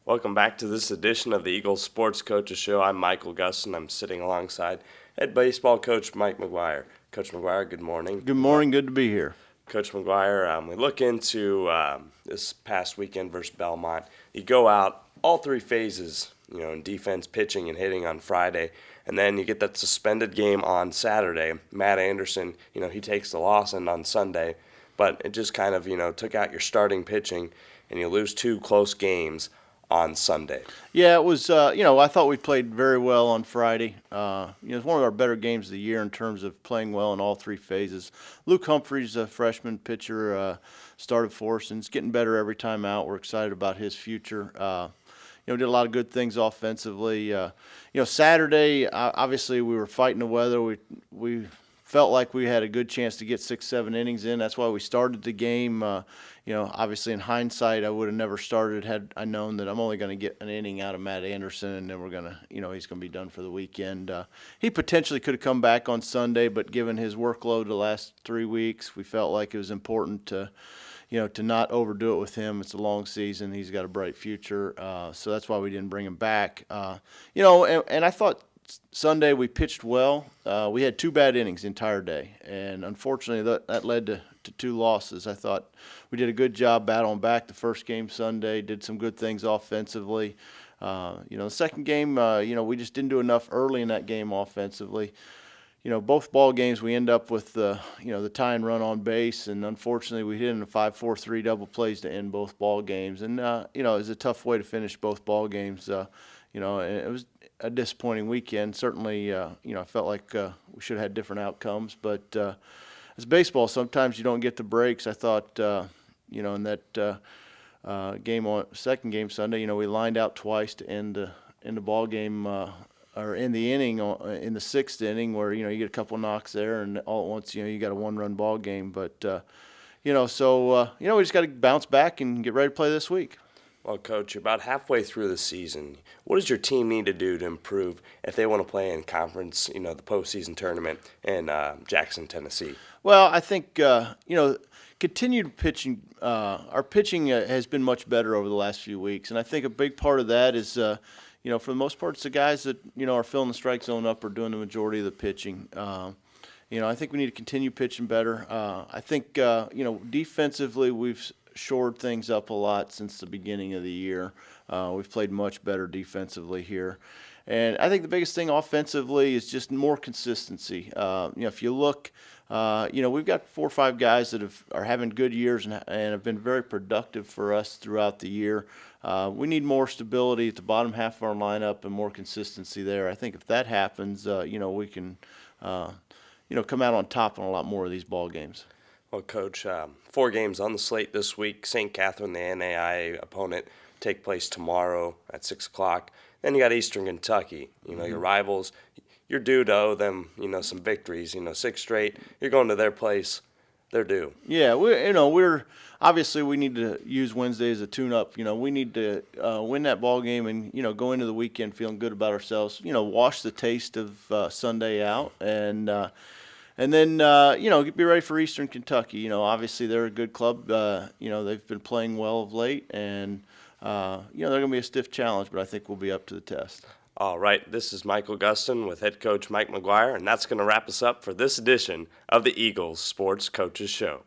Welcome back to this edition of the Eagles Sports Coaches Show. I'm Michael Gustin. I'm sitting alongside head baseball coach Mike McGuire. Coach McGuire, good morning. Good morning. Good to be here. Coach McGuire, we look into this past weekend versus Belmont. You go out all three phases, in defense, pitching, and hitting on Friday, and then you get that suspended game on Saturday. Matt Anderson, he takes the loss on Sunday, but it just kind of, took out your starting pitching, and you lose two close games on Sunday. Yeah, it was, I thought we played very well on Friday. It's one of our better games of the year in terms of playing well in all three phases. Luke Humphreys, a freshman pitcher, started for us, and it's getting better every time out. We're excited about his future. Did a lot of good things offensively. Saturday, obviously we were fighting the weather. We felt like we had a good chance to get 6-7 innings in. That's why we started the game. Obviously in hindsight, I would have never started had I known that I'm only going to get an inning out of Matt Anderson, and then we're going to, he's going to be done for the weekend. He potentially could have come back on Sunday, but given his workload the last 3 weeks, we felt like it was important to not overdo it with him. It's a long season. He's got a bright future. So that's why we didn't bring him back. And I thought Sunday we pitched well. We had two bad innings the entire day, and unfortunately that led to two losses. I thought we did a good job battling back the first game Sunday, did some good things offensively. The second game, we just didn't do enough early in that game offensively. Both ball games we end up with the tie and run on base, and unfortunately we hit in a 5-4-3 double plays to end both ball games. And it was a tough way to finish both ball games. It was a disappointing weekend. Certainly, I felt like we should have had different outcomes. But as baseball, sometimes you don't get the breaks. I thought, in that second game Sunday, we lined out twice to end the ball game. Or in the inning, in the sixth inning, where you get a couple knocks there, and all at once you got a one-run ball game. But we just got to bounce back and get ready to play this week. Well, Coach, you're about halfway through the season. What does your team need to do to improve if they want to play in conference, the postseason tournament in Jackson, Tennessee? Well, I think continued pitching. Our pitching has been much better over the last few weeks, and I think a big part of that is. For the most part, it's the guys that, are filling the strike zone up or doing the majority of the pitching. I think we need to continue pitching better. I think, defensively we've shored things up a lot since the beginning of the year. We've played much better defensively here. And I think the biggest thing offensively is just more consistency. If you look, we've got 4 or 5 guys that are having good years and have been very productive for us throughout the year. We need more stability at the bottom half of our lineup and more consistency there. I think if that happens, we can, come out on top on a lot more of these ball games. Well, Coach, 4 games on the slate this week. St. Catherine, the NAIA opponent, take place tomorrow at 6 o'clock. Then you got Eastern Kentucky, your rivals. You're due to owe them, some victories, 6 straight. You're going to their place. They're due. Yeah, we're obviously we need to use Wednesday as a tune-up. We need to win that ball game and go into the weekend feeling good about ourselves. Wash the taste of Sunday out and then be ready for Eastern Kentucky. Obviously they're a good club. They've been playing well of late, and they're going to be a stiff challenge, but I think we'll be up to the test. All right, this is Michael Gustin with head coach Mike McGuire, and that's going to wrap us up for this edition of the Eagles Sports Coaches Show.